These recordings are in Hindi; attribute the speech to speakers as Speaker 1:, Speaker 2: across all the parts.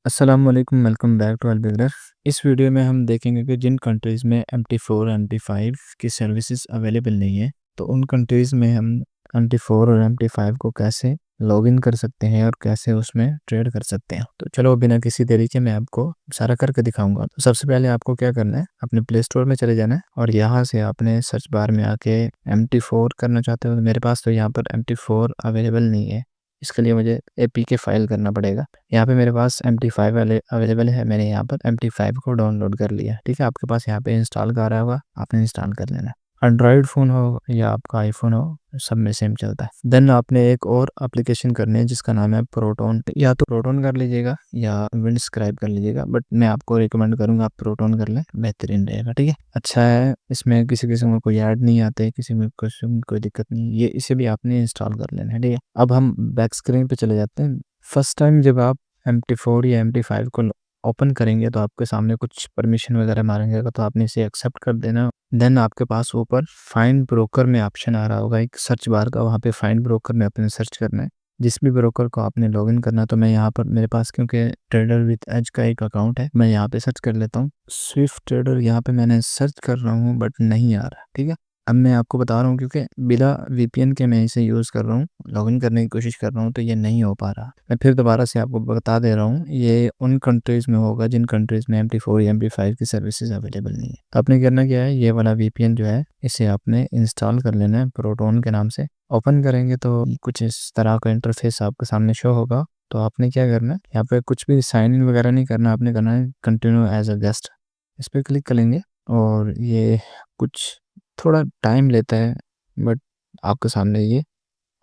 Speaker 1: अस्सलाम वालेकुम, वेलकम बैक टू अलबिगडर। इस वीडियो में हम देखेंगे कि जिन कंट्रीज़ में MT4 MT5 की सर्विसेज अवेलेबल नहीं है, तो उन कंट्रीज़ में हम MT4 और MT5 को कैसे लॉगिन कर सकते हैं और कैसे उसमें ट्रेड कर सकते हैं। तो चलो बिना किसी देरी के मैं आपको सारा करके दिखाऊंगा। तो सबसे पहले आपको क्या करना है, अपने प्ले स्टोर में चले जाना है और यहाँ से आपने सर्च बार में आके MT4 करना चाहते हो। तो मेरे पास तो यहाँ पर MT4 अवेलेबल नहीं है, इसके लिए मुझे APK फाइल करना पड़ेगा। यहाँ पे मेरे पास MT5 अवेलेबल है, मैंने यहाँ पर MT5 को डाउनलोड कर लिया। ठीक है, आपके पास यहाँ पे इंस्टॉल का आ रहा होगा, आपने इंस्टॉल कर लेना है। एंड्रॉयड फ़ोन हो या आपका आईफोन हो, सब में सेम चलता है। देन आपने एक और एप्लीकेशन करनी है जिसका नाम है प्रोटोन। या तो प्रोटोन कर लीजिएगा या विंडस्क्राइब कर लीजिएगा, बट मैं आपको रिकमेंड करूँगा आप प्रोटोन कर लें, बेहतरीन रहेगा। ठीक है, अच्छा है, इसमें किसी किस्म का कोई ऐड नहीं आते, किसी में कोई दिक्कत नहीं, ये इसे भी आपने इंस्टॉल कर लेना है। ठीक है, अब हम बैक स्क्रीन पे चले जाते हैं। फर्स्ट टाइम जब आप MT4 या MT5 को ओपन करेंगे तो आपके सामने कुछ परमिशन वगैरह मांगेगा, तो आपने इसे एक्सेप्ट कर देना। देन आपके पास ऊपर फाइंड ब्रोकर में ऑप्शन आ रहा होगा एक सर्च बार का, वहाँ पे फाइंड ब्रोकर में अपने सर्च करना है जिस भी ब्रोकर को आपने लॉगिन करना है। तो मैं यहाँ पर मेरे पास क्योंकि ट्रेडर विद एज का एक अकाउंट है, मैं यहाँ पे सर्च कर लेता हूँ स्विफ्ट ट्रेडर। यहाँ पे मैंने सर्च कर रहा हूँ बट नहीं आ रहा। ठीक है, अब मैं आपको बता रहा हूँ क्योंकि बिना VPN के मैं इसे यूज़ कर रहा हूँ, लॉगिन करने की कोशिश कर रहा हूँ, तो ये नहीं हो पा रहा। मैं फिर दोबारा से आपको बता दे रहा हूँ, ये उन कंट्रीज़ में होगा जिन कंट्रीज़ में MT4 या MT5 की सर्विसेज अवेलेबल नहीं है। तो आपने करना क्या है, ये वाला VPN जो है इसे आपने इंस्टॉल कर लेना है प्रोटोन के नाम से। ओपन करेंगे तो कुछ इस तरह का इंटरफेस आपके सामने शो होगा। तो आपने क्या करना है, यहाँ पे कुछ भी साइन इन वगैरह नहीं करना, आपने करना है कंटिन्यू एज अ गेस्ट, इस पर क्लिक करेंगे और ये कुछ थोड़ा टाइम लेता है, बट आपके सामने ये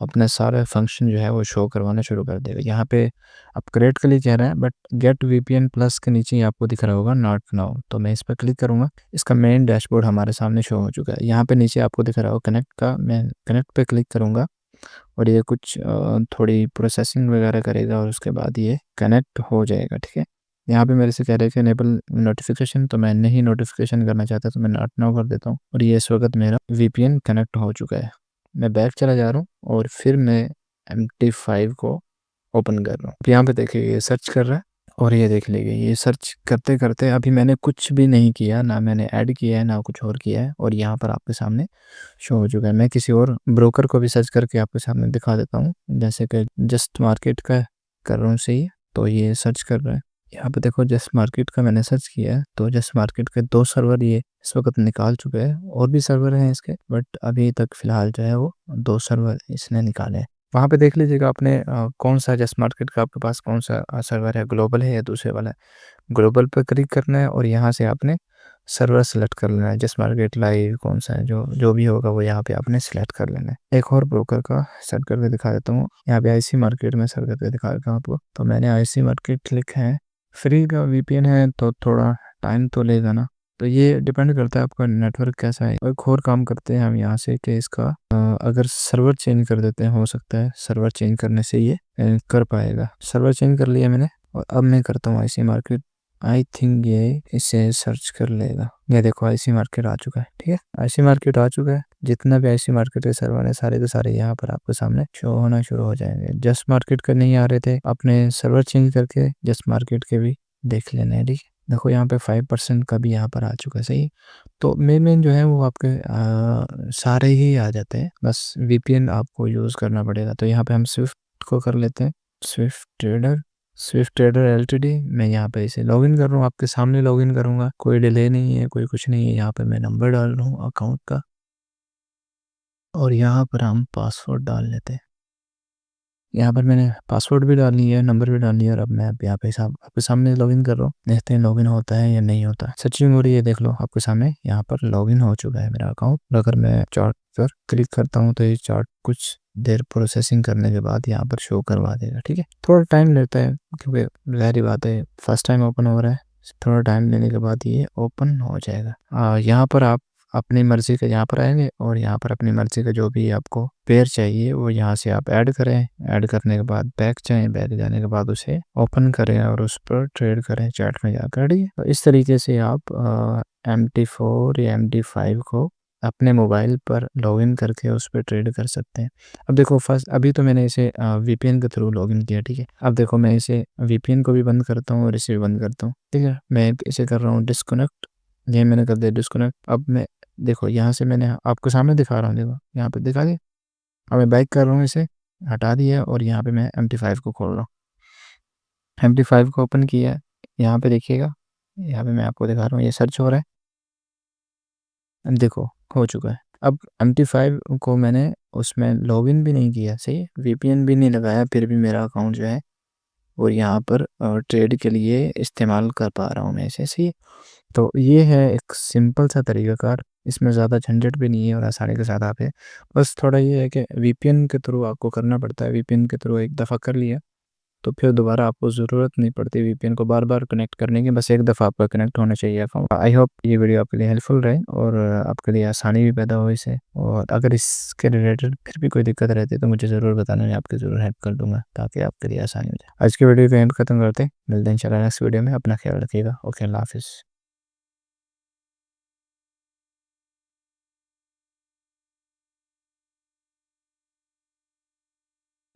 Speaker 1: अपना सारा फंक्शन जो है वो शो करवाना शुरू कर देगा। यहाँ पे अपग्रेड के लिए कह रहा है, बट गेट VPN प्लस के नीचे ही आपको दिख रहा होगा नॉट नाउ। तो मैं इस पर क्लिक करूँगा, इसका मेन डैशबोर्ड हमारे सामने शो हो चुका है। यहाँ पे नीचे आपको दिख रहा होगा कनेक्ट का, मैं कनेक्ट पे क्लिक करूँगा और ये कुछ थोड़ी प्रोसेसिंग वगैरह करेगा और उसके बाद ये कनेक्ट हो जाएगा। ठीक है, यहाँ पे मेरे से कह रहे हैं कि इनेबल नोटिफिकेशन, तो मैं नहीं नोटिफिकेशन करना चाहता, तो मैं नॉट नाउ कर देता हूँ और ये इस वक्त मेरा VPN कनेक्ट हो चुका है। मैं बैक चला जा रहा हूँ और फिर मैं MT5 को ओपन कर रहा हूँ। यहाँ पे देखिए ये सर्च कर रहा है और ये देख लीजिए ये सर्च करते करते अभी मैंने कुछ भी नहीं किया, ना मैंने ऐड किया है ना कुछ और किया है, और यहाँ पर आपके सामने शो हो चुका है। मैं किसी और ब्रोकर को भी सर्च करके आपके सामने दिखा देता हूँ, जैसे कि जस्ट मार्केट का कर रहा हूँ सही। तो ये सर्च कर रहा है, यहाँ पे देखो जस्ट मार्केट का मैंने सर्च किया है, तो जस्ट मार्केट के 2 सर्वर ये इस वक्त निकाल चुके हैं। और भी सर्वर हैं इसके, बट अभी तक फ़िलहाल जो है वो 2 सर्वर इसने निकाले हैं। वहाँ पे देख लीजिएगा आपने कौन सा जस्ट मार्केट का आपके पास कौन सा सर्वर है, ग्लोबल है या दूसरे वाला है। ग्लोबल पे क्लिक करना है और यहाँ से आपने सर्वर सेलेक्ट कर लेना है, जस्ट मार्केट लाइव कौन सा है, जो जो भी होगा वो यहाँ पे आपने सेलेक्ट कर लेना है। एक और ब्रोकर का सर्च करके दिखा देता हूँ, यहाँ पे IC मार्केट में सर्च करके दिखा देता हूँ आपको। तो मैंने IC मार्केट लिखा है, फ्री का VPN है तो थोड़ा टाइम तो लेगा ना, तो ये डिपेंड करता है आपका नेटवर्क कैसा है। एक और काम करते हैं हम यहाँ से कि इसका अगर सर्वर चेंज कर देते हैं, हो सकता है सर्वर चेंज करने से ये कर पाएगा। सर्वर चेंज कर लिया मैंने और अब मैं करता हूँ IC मार्केट। आई थिंक ये इसे सर्च कर लेगा। ये देखो IC मार्केट आ चुका है। ठीक है, IC मार्केट आ चुका है। जितना भी IC मार्केट के सर्वर है सारे के सारे यहाँ पर आपके सामने शो होना शुरू हो जाएंगे। जस्ट मार्केट का नहीं आ रहे थे, अपने सर्वर चेंज करके जस्ट मार्केट के भी देख लेना है। ठीक है, देखो यहाँ पे 5% का भी यहाँ पर आ चुका है। सही, तो मेन जो है वो आपके सारे ही आ जाते हैं, बस VPN आपको यूज़ करना पड़ेगा। तो यहाँ पे हम स्विफ्ट को कर लेते हैं, स्विफ्ट ट्रेडर LTD। मैं यहाँ पे इसे लॉगिन कर रहा हूँ, आपके सामने लॉगिन करूँगा, कोई डिले नहीं है, कोई कुछ नहीं है। यहाँ पे मैं नंबर डाल रहा हूँ अकाउंट का और यहाँ पर हम पासवर्ड डाल लेते हैं। यहाँ पर मैंने पासवर्ड भी डाल लिया है, नंबर भी डाल लिया और अब मैं यहाँ पे आपके सामने लॉगिन कर रहा हूँ। देखते हैं लॉगिन होता है या नहीं होता। सर्चिंग हो रही है, देख लो आपके सामने यहाँ पर लॉगिन हो चुका है मेरा अकाउंट। अगर मैं चार्ट पर क्लिक करता हूँ तो ये चार्ट कुछ देर प्रोसेसिंग करने के बाद यहाँ पर शो करवा देगा। ठीक है, थोड़ा टाइम लेता है क्योंकि जाहिर बात है फर्स्ट टाइम ओपन हो रहा है, थोड़ा टाइम लेने के बाद ये ओपन हो जाएगा। यहाँ पर आप अपनी मर्ज़ी का यहाँ पर आएंगे और यहाँ पर अपनी मर्ज़ी का जो भी आपको पेयर चाहिए वो यहाँ से आप ऐड करें। ऐड करने के बाद बैक जाएँ, बैक जाने के बाद उसे ओपन करें और उस पर ट्रेड करें चैट में जाकर। ठीक है, तो इस तरीके से आप MT4 या MT5 को अपने मोबाइल पर लॉगिन करके उस पे ट्रेड कर सकते हैं। अब देखो फर्स्ट अभी तो मैंने इसे वीपीएन के थ्रू लॉगिन किया, ठीक है। अब देखो मैं इसे वीपीएन को भी बंद करता हूँ और इसे भी बंद करता हूँ, ठीक है। मैं इसे कर रहा हूँ डिस्कनेक्ट, ये मैंने कर दिया डिस्कनेक्ट। अब मैं देखो यहाँ से मैंने आपको सामने दिखा रहा हूँ, देखो यहाँ पे दिखा दिया। अब मैं बैक कर रहा हूँ, इसे हटा दिया और यहाँ पे मैं MT5 को खोल रहा हूँ। MT5 को ओपन किया, यहाँ पे देखिएगा, यहाँ पे मैं आपको दिखा रहा हूँ, ये सर्च हो रहा है, देखो हो चुका है। अब MT5 को मैंने उसमें लॉगिन भी नहीं किया, सही है, वीपीएन भी नहीं लगाया, फिर भी मेरा अकाउंट जो है और यहाँ पर ट्रेड के लिए इस्तेमाल कर पा रहा हूँ मैं इसे, सही है। तो ये है एक सिंपल सा तरीक़ाकार, इसमें ज़्यादा झंझट भी नहीं है और आसानी के साथ आप है। बस थोड़ा ये है कि वीपीएन के थ्रू आपको करना पड़ता है, वीपीएन के थ्रू एक दफ़ा कर लिया तो फिर दोबारा आपको ज़रूरत नहीं पड़ती वीपीएन को बार बार कनेक्ट करने की, बस एक दफ़ा आपका कनेक्ट होना चाहिए अकाउंट। आई होप ये वीडियो आपके लिए हेल्पफुल रहे और आपके लिए आसानी भी पैदा हो इससे। और अगर इसके रिलेटेड फिर भी कोई दिक्कत रहती है तो मुझे ज़रूर बताना, मैं आपकी ज़रूर हेल्प कर दूंगा ताकि आपके लिए आसानी हो जाए। आज की वीडियो को एंड खत्म करते हैं, मिलते हैं इंशाल्लाह नेक्स्ट वीडियो में। अपना ख्याल रखिएगा। ओके, अल्लाह हाफिज़।